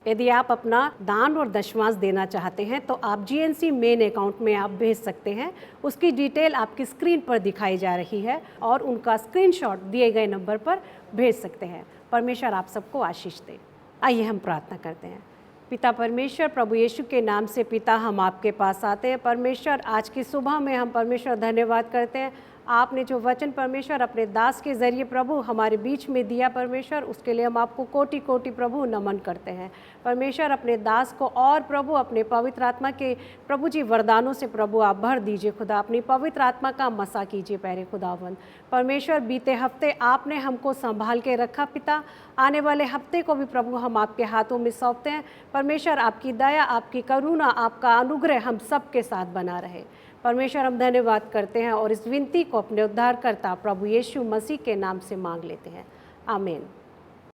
यदि आप अपना दान और दशमांश देना चाहते हैं तो आप GNC मेन अकाउंट में आप भेज सकते हैं। उसकी डिटेल आपकी स्क्रीन पर दिखाई जा रही है और उनका स्क्रीनशॉट दिए गए नंबर पर भेज सकते हैं। परमेश्वर आप सबको आशीष दे। आइए हम प्रार्थना करते हैं। पिता परमेश्वर, प्रभु यीशु के नाम से पिता हम आपके पास आते हैं। परमेश्वर, आज की सुबह में हम परमेश्वर धन्यवाद करते हैं। आपने जो वचन परमेश्वर अपने दास के ज़रिए प्रभु हमारे बीच में दिया परमेश्वर, उसके लिए हम आपको कोटि कोटि प्रभु नमन करते हैं। परमेश्वर, अपने दास को और प्रभु अपने पवित्र आत्मा के प्रभु जी वरदानों से प्रभु आप भर दीजिए खुदा। अपनी पवित्र आत्मा का मसा कीजिए प्यारे खुदावंद। परमेश्वर, बीते हफ्ते आपने हमको संभाल के रखा पिता, आने वाले हफ्ते को भी प्रभु हम आपके हाथों में सौंपते हैं। परमेश्वर, आपकी दया, आपकी करुणा, आपका अनुग्रह हम सबके साथ बना रहे। परमेश्वर, हम धन्यवाद करते हैं और इस विनती को अपने उद्धारकर्ता प्रभु यीशु मसीह के नाम से मांग लेते हैं। आमीन।